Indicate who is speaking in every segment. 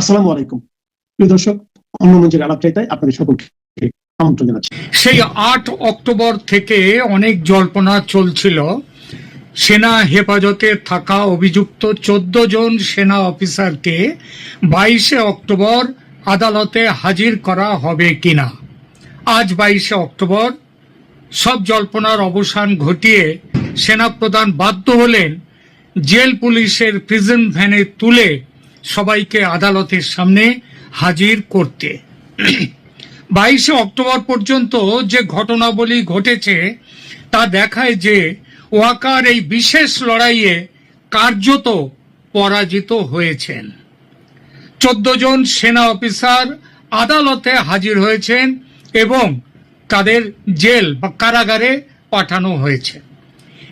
Speaker 1: আসসালামু আলাইকুম প্রিয় দর্শক, অন্য মঞ্চের আলাপচারিতায় আপনাদের সকলকে আমন্ত্রণ জানাচ্ছি।
Speaker 2: সেই 8 অক্টোবর থেকে অনেক জল্পনা চলছিল সেনা হেফাজতে থাকা অভিযুক্ত 14 জন সেনা অফিসারকে 22 অক্টোবর আদালতে হাজির করা হবে কিনা। আজ 22 অক্টোবর সব জল্পনার অবসান ঘটিয়ে সেনাপ্রধান বাধ্য হলেন জেল পুলিশের প্রিজন ভ্যানে তুলে সবাইকে আদালতের সামনে হাজির করতে। 22 অক্টোবর পর্যন্ত যে ঘটনাবলী ঘটেছে তা দেখায় যে ওয়াকার এই বিশেষ লড়াইয়ে কার্যত পরাজিত হয়েছেন। 14 জন সেনা অফিসার আদালতে হাজির হয়েছেন এবং তাদের জেল বা কারাগারে পাঠানো হয়েছে।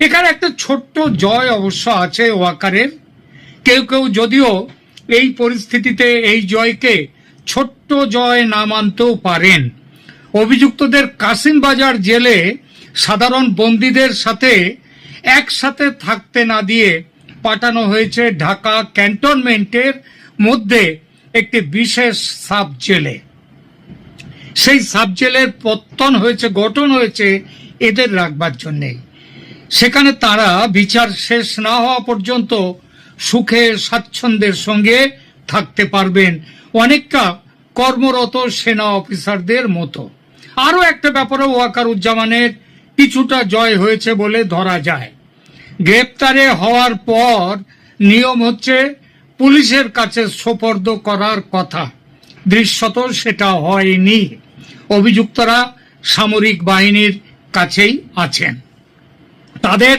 Speaker 2: এখানে একটা ছোট্ট জয় অবশ্য আছে ওয়াকারের। কেউ কেউ যদিও এই পরিস্থিতিতে এই জয়কে ছোট্ট জয় না মানতেও পারেন। অভিযুক্তদের কাসিমবাজার জেলে সাধারণ বন্দীদের সাথে একসাথে থাকতে না দিয়ে পাঠানো হয়েছে ঢাকা ক্যান্টনমেন্টের মধ্যে একটি বিশেষ সাব জেলে। সেই সাব জেলের গঠন হয়েছে এদের রাখবার জন্যে। সেখানে তারা বিচার শেষ না হওয়া পর্যন্ত সুখে স্বাচ্ছন্দ্যের সঙ্গে থাকতে পারবেন, অনেকটা কর্মরত সেনা অফিসারদের মতো। আরো একটা ব্যাপারে ওয়াকারুজ্জামানের কিছুটা জয় হয়েছে বলে ধরা যায়। গ্রেপ্তারে হওয়ার পর নিয়ম হচ্ছে পুলিশের কাছে সোপর্দ করার কথা, দৃশ্যত সেটা হয়নি। অভিযুক্তরা সামরিক বাহিনীর কাছেই আছেন। তাদের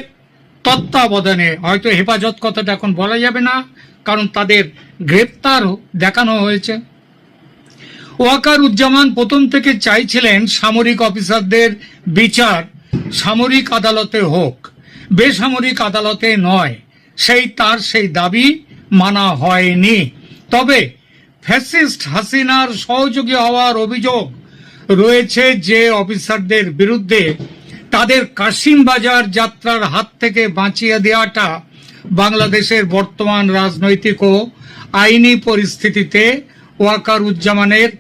Speaker 2: তত্ত্বাবধানে, হয়তো হেফাজত কথাটা এখন বলা যাবে না কারণ তাদের গ্রেপ্তার দেখানো হয়েছে। ওয়াকারুজ্জামান প্রথম থেকে চাইছিলেন সামরিক অফিসারদের বিচার সামরিক আদালতে হোক, বেসামরিক আদালতে নয়। তার সেই দাবি মানা হয়নি। তবে ফ্যাসিস্ট হাসিনার সহযোগী হওয়ার অভিযোগ রয়েছে যে অফিসারদের বিরুদ্ধে, তাদের কাসিমবাজার যাত্রার হাত থেকে বাঁচিয়ে দেওয়াটা বাংলাদেশের বর্তমান রাজনৈতিক ও আইনি পরিস্থিতিতে ওয়াকারুজ্জামানের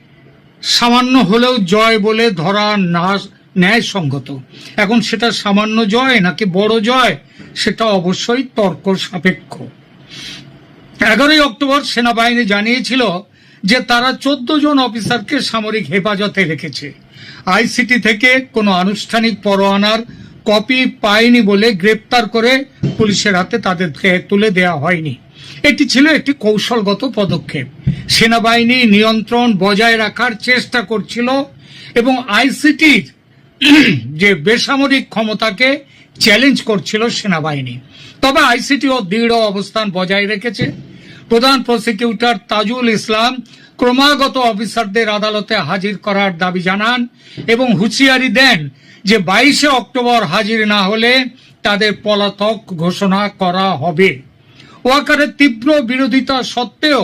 Speaker 2: সামান্য হলেও জয় বলে ধরা না ন্যায়সঙ্গত। এখন সেটা সামান্য জয় নাকি বড় জয় সেটা অবশ্যই তর্ক সাপেক্ষ। 11 অক্টোবর সেনাবাহিনী জানিয়েছিল যে তারা 14 জন অফিসারকে সামরিক হেফাজতে রেখেছে। আইসিটি থেকে কোনো আনুষ্ঠানিক পরোয়ানার কপি পায়নি বলে গ্রেপ্তার করে পুলিশের হাতে তাদেরকে তুলে দেওয়া হয়নি। এটি ছিল একটি কৌশলগত পদক্ষেপ। সেনাবাহিনী নিয়ন্ত্রণ বজায় রাখার চেষ্টা করছিল এবং আইসিটির যে বেসামরিক ক্ষমতাকে চ্যালেঞ্জ করছিল সেনাবাহিনী। তবে আইসিটিও দৃঢ় অবস্থান বজায় রেখেছে। প্রধান প্রসিকিউটর তাজুল ইসলাম ক্রমাগত অফিসারদের আদালতে হাজির করার দাবি জানান এবং হুঁশিয়ারি দেন যে 22 অক্টোবর হাজির না হলে তাদের পলাতক ঘোষণা করা হবে। ওয়াকারের তীব্র বিরোধিতা সত্ত্বেও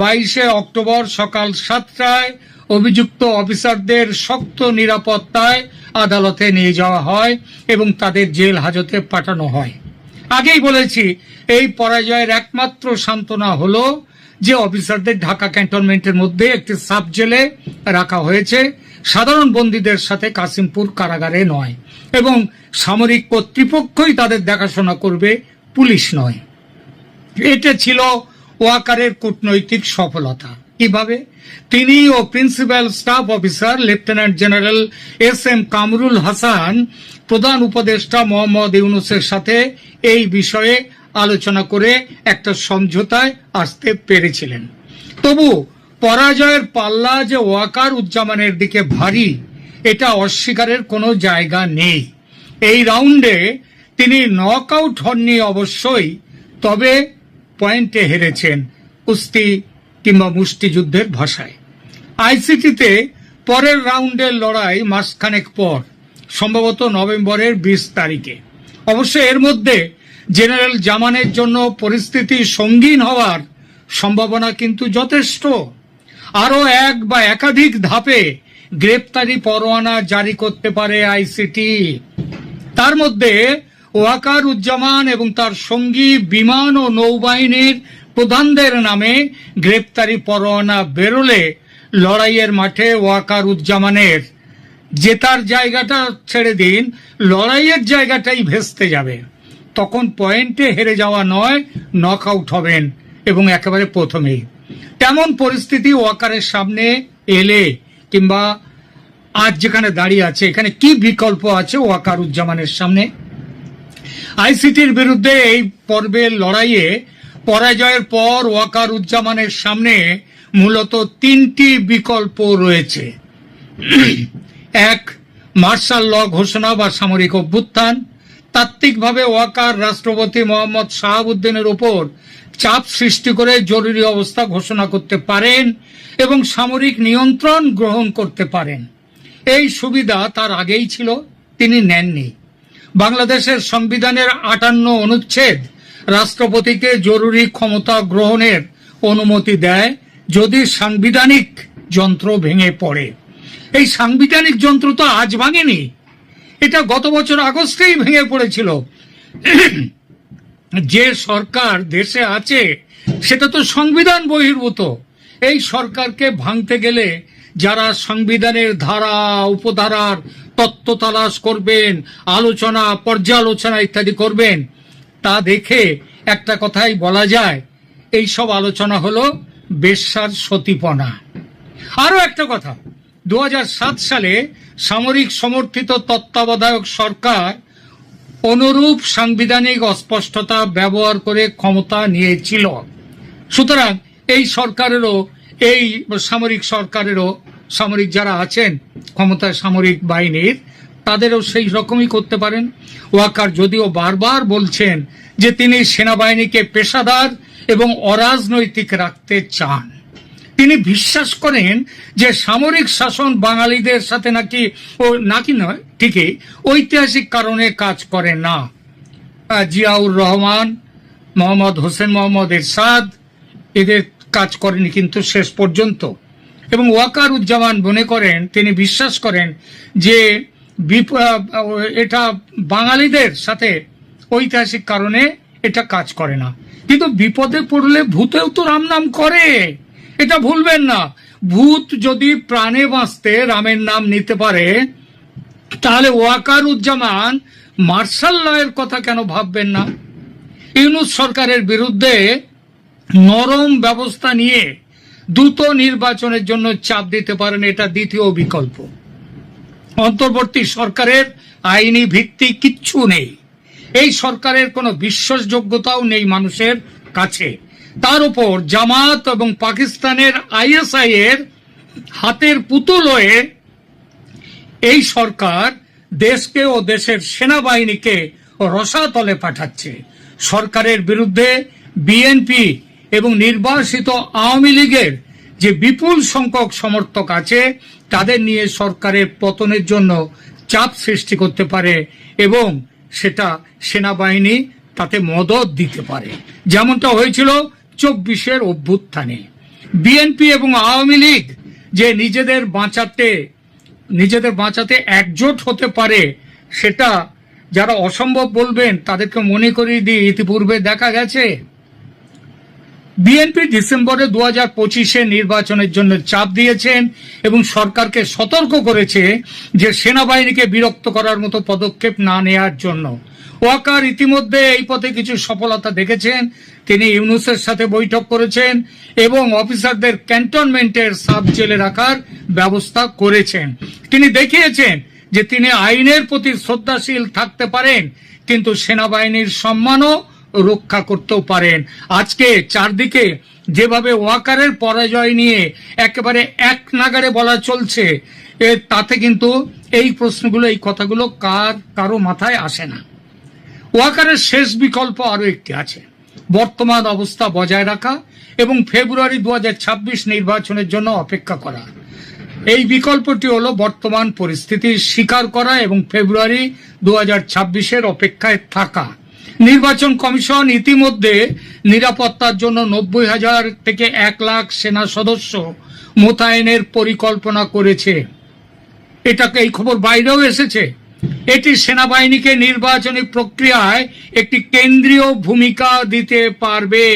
Speaker 2: 22 অক্টোবর সকাল 7টায় অভিযুক্ত অফিসারদের শক্ত নিরাপত্তায় আদালতে নিয়ে যাওয়া হয় এবং তাদের জেল হাজতে পাঠানো হয়। আগেই বলেছি, এই পরাজয়ের একমাত্র সান্ত্বনা হলো যে অফিসারদের ঢাকা ক্যান্টনমেন্টের মধ্যে একটি সাব জেলে রাখা হয়েছে, সাধারণ বন্দীদের সাথে কাসিমপুর কারাগারে নয়, এবং সামরিক কর্তৃপক্ষই তাদের দেখাশোনা করবে, পুলিশ নয়। এটা ছিল ওয়াকারের কূটনৈতিক সফলতা। কিভাবে? তিনি ও principal staff officer lieutenant general SM Kamrul Hasan প্রধান উপদেষ্টা মোহাম্মদ ইউনূসের সাথে এই বিষয়ে আলোচনা করে একটা সমঝোতায় আসতে পেরেছিলেন। তবু পরাজয়ের পাল্লা যে ওয়াকারুজ্জামানের দিকে ভারী, এটা অস্বীকারের কোনো জায়গা নেই। এই রাউন্ডে তিনি নকআউট হননি অবশ্যই, তবে পয়েন্টে হেরেছেন, কুস্তি কিংবা মুষ্টিযুদ্ধের ভাষায়। আইসিটিতে পরের রাউন্ডের লড়াই মাসখানেক পর, সম্ভবত নভেম্বরের 20 তারিখে। অবশ্য এর মধ্যে জেনারেল জামানের জন্য পরিস্থিতি সঙ্গীন হওয়ার সম্ভাবনা কিন্তু যথেষ্ট। আরো এক বা একাধিক ধাপে গ্রেপ্তারি পরোয়ানা জারি করতে পারে আইসিটি। তার মধ্যে ওয়াকারুজ্জামান এবং তার সঙ্গী বিমান ও নৌবাহিনীর প্রধানদের নামে গ্রেপ্তারি পরোয়ানা বেরোলে লড়াইয়ের মাঠে ওয়াকারুজ্জামানের জেতার জায়গাটা ছেড়ে দিন, লড়াইয়ের জায়গাটাই ভেস্তে যাবে। তখন পয়েন্টে হেরে যাওয়া নয়, নক আউট হবেন এবং একেবারে প্রথমেই। তেমন পরিস্থিতি ওয়াকারের সামনে এলে কিংবা আজ যেখানে দাঁড়িয়ে আছে, এখানে কি বিকল্প আছে ওয়াকারুজ্জামানের সামনে? আইসিটির বিরুদ্ধে এই পর্বের লড়াইয়ে পরাজয়ের পর ওয়াকারুজ্জামানের সামনে মূলত তিনটি বিকল্প রয়েছে। এক, মার্শাল ল ঘোষণা বা সামরিক অভ্যুত্থান। তাত্ত্বিকভাবে ওয়াকার রাষ্ট্রপতি মোহাম্মদ শাহাবুদ্দিনের উপর চাপ সৃষ্টি করে জরুরি অবস্থা ঘোষণা করতে পারেন এবং সামরিক নিয়ন্ত্রণ গ্রহণ করতে পারেন। এই সুবিধা তার আগেই ছিল, তিনি নেননি। বাংলাদেশের সংবিধানের 58 অনুচ্ছেদ রাষ্ট্রপতিকে জরুরি ক্ষমতা গ্রহণের অনুমতি দেয় যদি সাংবিধানিক যন্ত্র ভেঙে পড়ে। এই সাংবিধানিক যন্ত্র তো আজ ভাঙেনি, এটা গত বছর আগস্টেই ভেঙে পড়েছিল। যে সরকার দেশে আছে সেটা তো সংবিধান বহির্ভূত। এই সরকারকে ভাঙতে গেলে যারা সংবিধানের ধারা উপধারার তত্ত্ব তালাশ করবেন, আলোচনা পর্যালোচনা ইত্যাদি করবেন, তা দেখে একটা কথাই বলা যায়, এই সব আলোচনা হলো বেশ্যার সতীপনা। আরো একটা কথা, 2007 সালে সামরিক সমর্থিত তত্ত্বাবধায়ক সরকার অনুরূপ সাংবিধানিক অস্পষ্টতা ব্যবহার করে ক্ষমতা নিয়েছিল। সুতরাং এই সরকারেরও, এই সামরিক সরকারেরও, সামরিক যারা আছেন ক্ষমতায় সামরিক বাহিনীর, তাদেরও সেই রকমই করতে পারেন। ওয়াকার যদিও বারবার বলছেন যে তিনি সেনাবাহিনীকে পেশাদার এবং অরাজনৈতিক রাখতে চান। তিনি বিশ্বাস করেন যে সামরিক শাসন বাঙালিদের সাথে নাকি নয়, ঠিকই ঐতিহাসিক কারণে কাজ করে না। জিয়াউর রহমান, মোহাম্মদ হোসেন মোহাম্মদ এরশাদ এদের কাজ করেনি কিন্তু শেষ পর্যন্ত। এবং ওয়াকারুজ্জামান মনে করেন, তিনি বিশ্বাস করেন যে এটা বাঙালিদের সাথে ঐতিহাসিক কারণে এটা কাজ করে না। কিন্তু বিপদে পড়লে ভূতেও তো রাম নাম করে, এটা ভুলবেন না। ভূত যদি প্রাণে বাঁচতে রামের নাম নিতে পারে, তাহলে ওয়াকারুজ্জামান মার্শাল লয়ের কথা কেন ভাববেন না? ইউনূস সরকারের বিরুদ্ধে নরম ব্যবস্থা নিয়ে দ্রুত নির্বাচনের জন্য চাপ দিতে পারেন, এটা দ্বিতীয় বিকল্প। অন্তর্বর্তী সরকারের আইনি ভিত্তি কিচ্ছু নেই, এই সরকারের কোনো বিশ্বাসযোগ্যতাও নেই মানুষের কাছে। তার উপর জামাত এবং পাকিস্তানের আইএসআই এর হাতের পুতুল হয়ে এই সরকার দেশকে ও দেশের সেনাবাহিনীকে রসাতলে পাঠাচ্ছে। সরকারের বিরুদ্ধে বিএনপি এবং নির্বাসিত আওয়ামী লীগের যে বিপুল সংখ্যক সমর্থক আছে, তাদের নিয়ে সরকারের পতনের জন্য চাপ সৃষ্টি করতে পারে এবং সেটা সেনাবাহিনী তাতে মদত দিতে পারে, যেমনটা হয়েছিল 24-এর অভ্যুত্থানে। বিএনপি এবং আওয়ামী লীগ যে নিজেদের বাঁচাতে একজোট হতে পারে, সেটা যারা অসম্ভব বলবেন তাদেরকে মনে করিয়ে দিয়ে ইতিপূর্বে দেখা গেছে। বিএনপি ডিসেম্বরে 2025-এ নির্বাচনের জন্য চাপ দিয়েছেন এবং সরকারকে সতর্ক করেছে যে সেনাবাহিনীকে বিরক্ত করার মতো পদক্ষেপ না নেওয়ার জন্য। ওয়াকার ইতিমধ্যে এই পথে কিছু সফলতা দেখেছেন। তিনি ইউনূসের সাথে বৈঠক করেছেন এবং অফিসারদের ক্যান্টনমেন্টের সাব জেলে রাখার ব্যবস্থা করেছেন। তিনি দেখিয়েছেন যে তিনি আইনের প্রতি শ্রদ্ধাশীল থাকতে পারেন, কিন্তু সেনাবাহিনীর সম্মানও রক্ষা করতেও পারেন। আজকে চারদিকে যেভাবে ওয়াকারের পরাজয় নিয়ে একেবারে এক নাগাড়ে বলা চলছে, তাতে কিন্তু এই প্রশ্নগুলো, এই কথাগুলো কারো মাথায় আসে না। ওয়াকারের শেষ বিকল্প আরো একটি আছে, বর্তমান অবস্থা বজায় রাখা এবং ফেব্রুয়ারি 2026 নির্বাচনের জন্য অপেক্ষা করা। এই বিকল্পটি হলো বর্তমান পরিস্থিতি স্বীকার করা এবং ফেব্রুয়ারি 2026-এর অপেক্ষায় থাকা। নির্বাচন কমিশন ইতিমধ্যে নিরাপত্তার জন্য 90,000 থেকে 1 লাখ সেনা সদস্য মোতায়েনের পরিকল্পনা করেছে। এই খবর বাইরেও এসেছে। এটি সেনাবাহিনীকে নির্বাচনী প্রক্রিয়ায় একটি কেন্দ্রীয় ভূমিকা দিতে পারবে।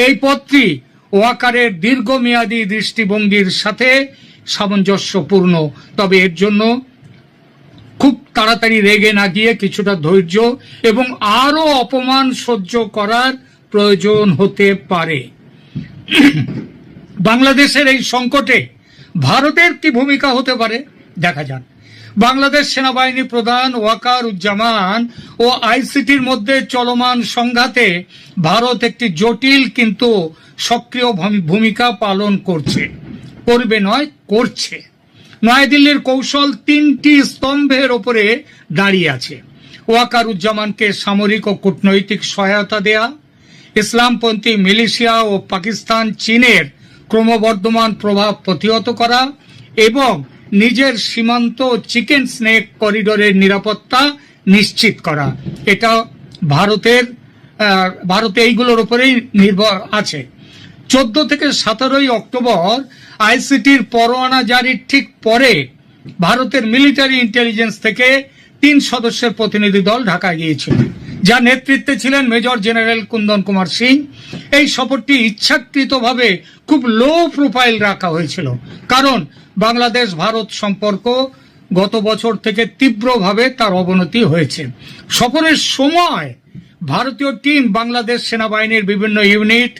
Speaker 2: এই পথটি ওয়াকারের দীর্ঘমেয়াদী দৃষ্টিভঙ্গির সাথে সামঞ্জস্যপূর্ণ। তবে এর জন্য খুব তাড়াতাড়ি রেগে না গিয়ে কিছুটা ধৈর্য এবং আরো অপমান সহ্য করার প্রয়োজন হতে পারে। বাংলাদেশের এই সংকটে ভারতের কি ভূমিকা হতে পারে দেখা যাক। বাংলাদেশ সেনাবাহিনী প্রধান ওয়াকার উজ্জামান ও আইসিটির মধ্যে চলমান সংঘাতে ভারত একটি জটিল কিন্তু সক্রিয় ভূমিকা পালন করছে। নয়াদিল্লির কৌশল তিনটি স্তম্ভের ওপরে দাঁড়িয়ে আছে। ওয়াকার উজ্জামানকে সামরিক ও কূটনৈতিক সহায়তা দেয়া, ইসলামপন্থী মিলিশিয়া ও পাকিস্তান চীনের ক্রমবর্ধমান প্রভাব প্রতিহত করা এবং নিজের সীমান্ত চিকেন স্নেক করিডোরের নিরাপত্তা নিশ্চিত করা। এটা ভারতে এইগুলোর উপরেই নির্ভর আছে। 14 থেকে 17 অক্টোবর আইসিটির পরোয়ানা জারির ঠিক পরে ভারতের মিলিটারি ইন্টেলিজেন্স থেকে 3 সদস্যের প্রতিনিধি দল ঢাকা গিয়েছিল, যার নেতৃত্বে ছিলেন মেজর জেনারেল কুন্দন কুমার সিং। এই সফরটি ইচ্ছাকৃতভাবে খুব লো প্রোফাইল রাখা হয়েছিল, কারণ বাংলাদেশ ভারত সম্পর্ক গত বছর থেকে তীব্রভাবে তার অবনতি হয়েছে। সফরের সময় ভারতীয় টিম বাংলাদেশ সেনাবাহিনীর বিভিন্ন ইউনিট,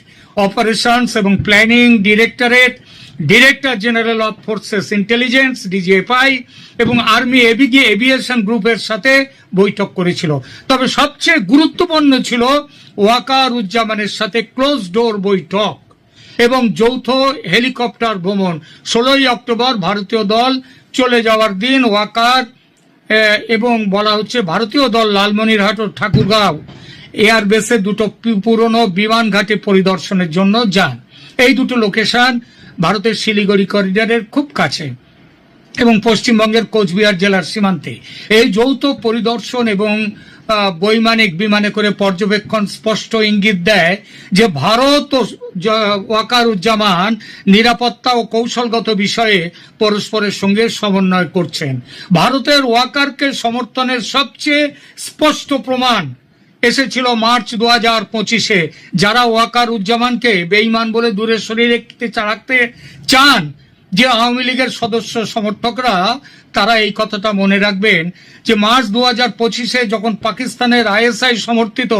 Speaker 2: অপারেশনস এবং planning directorate, director general of forces intelligence DGFI এবং আর্মি এভিয়েশন গ্রুপের সাথে বৈঠক করেছিল। তবে সবচেয়ে গুরুত্বপূর্ণ ছিল ওয়াকার উজ্জামানের সাথে ক্লোজ ডোর বৈঠক এবং যৌথ হেলিকপ্টার ভ্রমণ। 16 অক্টোবর ভারতীয় দল চলে যাওয়ার দিন ওয়াকার এবং বলা হচ্ছে ভারতীয় দল লালমনিরহাট ও ঠাকুরগাঁও এয়ারবেসে দুটো পুরনো বিমান ঘাটে পরিদর্শনের জন্য যান। এই দুটো লোকেশন ভারতের শিলিগুড়ি করিডোরের খুব কাছে এবং পশ্চিমবঙ্গের কোচবিহার জেলার সীমান্তে। এই যৌথ পরিদর্শন এবং বৈমানিক বিমানে করে পর্যবেক্ষণ স্পষ্ট ইঙ্গিত দেয় যে ভারত ও ওয়াকার উজ্জামান নিরাপত্তা ও কৌশলগত বিষয়ে পরস্পরের সঙ্গে সমন্বয় করছেন। ভারতের ওয়াকারকে সমর্থনের সবচেয়ে স্পষ্ট প্রমাণ এসেছিল মার্চ 2025-এ। যারা ওয়াকার উজ্জামানকে বেঈমান বলে দূরে সরিয়ে রাখতে চান, যে আওয়ামী লীগের সদস্য সমর্থকরা, তারা এই কথাটা মনে রাখবেন যে মার্চ 2025-এ যখন পাকিস্তানের আইএসআই সমর্থিত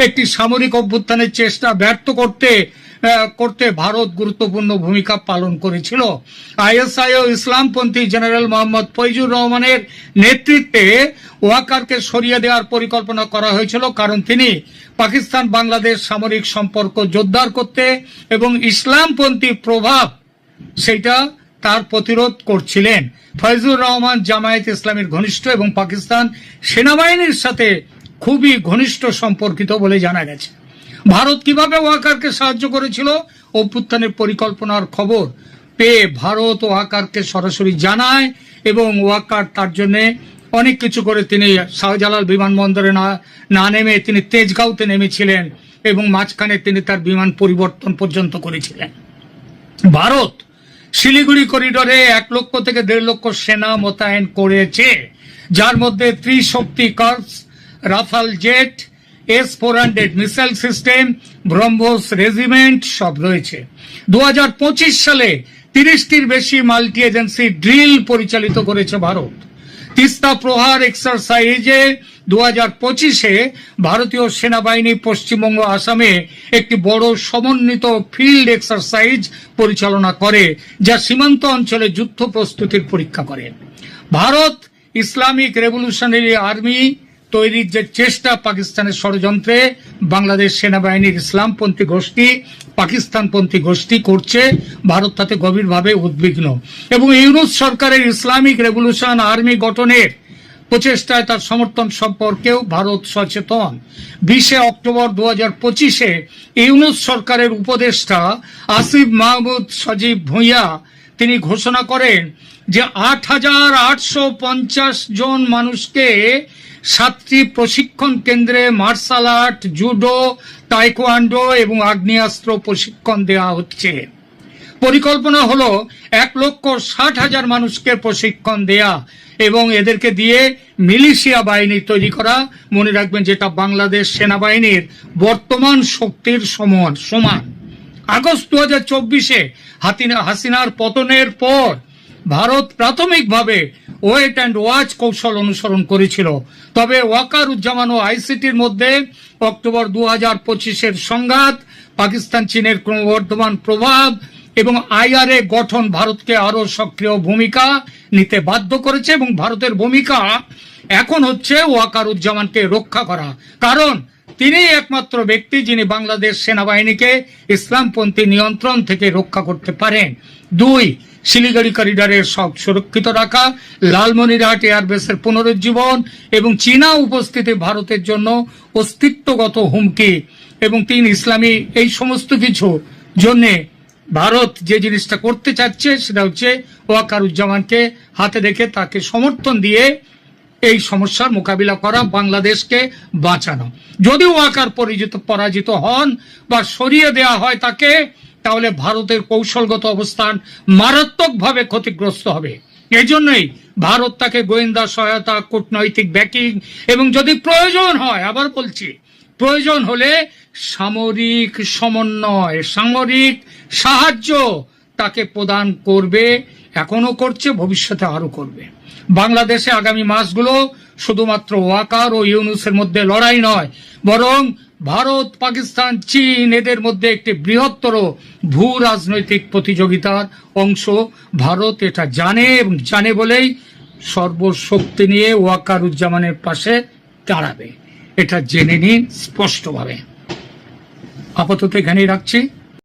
Speaker 2: একটি সামরিক অভ্যুত্থানের চেষ্টা ব্যর্থ করতে ভারত গুরুত্বপূর্ণ ভূমিকা পালন করেছিল। আইএসআই ও ইসলামপন্থী জেনারেল মোহাম্মদ ফৈজুর রহমানের নেতৃত্বে ওয়াকারকে সরিয়ে দেওয়ার পরিকল্পনা করা হয়েছিল, কারণ তিনি পাকিস্তান বাংলাদেশ সামরিক সম্পর্ক জোরদার করতে এবং ইসলামপন্থী প্রভাব সেটা তার প্রতিরোধ করছিলেন। ফয়জুর রহমান জামায়াত ইসলামীর ঘনিষ্ঠ এবং পাকিস্তান সেনাবাহিনীর সাথে খুবই ঘনিষ্ঠ সম্পর্কিত বলে জানা গেছে। ভারত কিভাবে ওয়াকারকে সাহায্য করেছিল? অভ্যুত্থানের পরিকল্পনার খবর পেয়ে ভারত ওয়াকারকে সরাসরি জানায় এবং ওয়াকার তার জন্য অনেক কিছু করে তিনি শাহজালাল বিমানবন্দরে না নেমে তিনি তেজগাঁওতে নেমেছিলেন এবং মাঝখানে তিনি তার বিমান পরিবর্তন পর্যন্ত করেছিলেন। ভারত শিলিগুড়ি করিডোরে 1 লক্ষ থেকে 1.5 লক্ষ সেনা মোতায়েন করেছে, যার মধ্যে Trishakti corps, Rafale jet, S-400 missile system, BrahMos regiment সব রয়েছে। 2025 সালে 30টির বেশি মাল্টি এজেন্সি ড্রিল পরিচালিত করেছে ভারত। তিস্তা প্রহার এক্সারসাইজে 2025-এ ভারতীয় সেনাবাহিনী পশ্চিমবঙ্গ আসামে একটি বড় সমন্বিত ফিল্ড এক্সারসাইজ পরিচালনা করে, যা সীমান্ত অঞ্চলে যুদ্ধ প্রস্তুতির পরীক্ষা করে। ভারত ইসলামিক রেভলিউশনারি আর্মি তৈরির যে চেষ্টা পাকিস্তানের ষড়যন্ত্রে বাংলাদেশ সেনাবাহিনীর ইসলামপন্থী গোষ্ঠী পাকিস্তানপন্থী গোষ্ঠী করছে, ভারত তাতে গভীরভাবে উদ্বিগ্ন এবং ইউনূস সরকারের ইসলামিক রেভলিউশন আর্মি গঠনের প্রচেষ্টায় তার সমর্থন সম্পর্কেও ভারত সচেতন। 20 অক্টোবর 2025-এ ইউনূস সরকারের উপদেষ্টা আসিফ মাহমুদ সজীব ভুঁইয়া তিনি ঘোষণা করেন যে 8,850 জন মানুষকে 7টি প্রশিক্ষণ কেন্দ্রে মার্শাল আর্ট, জুডো, তাইকোয়ান্ডো এবং আগ্নেয়াস্ত্র প্রশিক্ষণ দেওয়া হচ্ছে। পরিকল্পনা হলো 1,60,000 মানুষকে প্রশিক্ষণ দেয়া এবং এদেরকে দিয়ে মিলিশিয়া বাহিনী তৈরি করা। মনে রাখবেন, যেটা বাংলাদেশ সেনাবাহিনীর বর্তমান শক্তির সমান। আগস্ট 2024-এ হাসিনার পতনের পর ভারত প্রাথমিকভাবে ওয়েট অ্যান্ড ওয়াচ কৌশল অনুসরণ করেছিল। তবে ওয়াকারুজ্জামান ও আইসিটির মধ্যে অক্টোবর 2025-এর সংঘাত, পাকিস্তান চীনের ক্রমবর্ধমান প্রভাব এবং IRA গঠন ভারতকে আরো সক্রিয় ভূমিকা নিতে বাধ্য করেছে। এবং ভারতের ভূমিকা এখন হচ্ছে ওয়াকারুজ্জামানকে রক্ষা করা, কারণ তিনি একমাত্র ব্যক্তি যিনি বাংলাদেশ সেনাবাহিনীকে ইসলামপন্থী নিয়ন্ত্রণ থেকে রক্ষা করতে পারেন। 2, শিলিগুড়ি করিডোরের সব সুরক্ষিত রাখা, লালমনিরহাট এয়ারবেসের পুনরুজ্জীবন এবং চীনা উপস্থিতি ভারতের জন্য অস্তিত্বগত হুমকি। এবং 3, ইসলামী এই সমস্ত কিছু জন্যে ভারত যে জিনিসটা করতে চাচ্ছে সেটা হচ্ছে ওয়াকারুজ্জামানকে হাতে রেখে তাকে সমর্থন দিয়ে এই সমস্যার মোকাবিলা করা, বাংলাদেশকে বাঁচানো। যদি ওয়াকার পরাজিত হন বা সরিয়ে দেয়া হয় তাকে, তাহলে ভারতের কৌশলগত অবস্থান মারাত্মকভাবে ক্ষতিগ্রস্ত হবে। এজন্যই ভারত তাকে গোয়েন্দা সহায়তা, কূটনৈতিক ব্যাকিং এবং যদি প্রয়োজন হয়, আবার বলছি, প্রয়োজন হলে সামরিক সমন্বয়, সামরিক সাহায্য তাকে প্রদান করবে। এখনো করছে, ভবিষ্যতে আরো করবে। বাংলাদেশে আগামী মাসগুলো শুধুমাত্র ওয়াকার ও ইউনূসের মধ্যে লড়াই নয়, বরং ভারত, পাকিস্তান, চীন এদের মধ্যে একটি বৃহত্তর ভূ রাজনৈতিক প্রতিযোগিতার অংশ। ভারত এটা জানে এবং জানে বলেই সর্বশক্তি নিয়ে ওয়াকারুজ্জামানের পাশে দাঁড়াবে। এটা জেনে নিন স্পষ্টভাবে। আপাতত এখানেই রাখছি।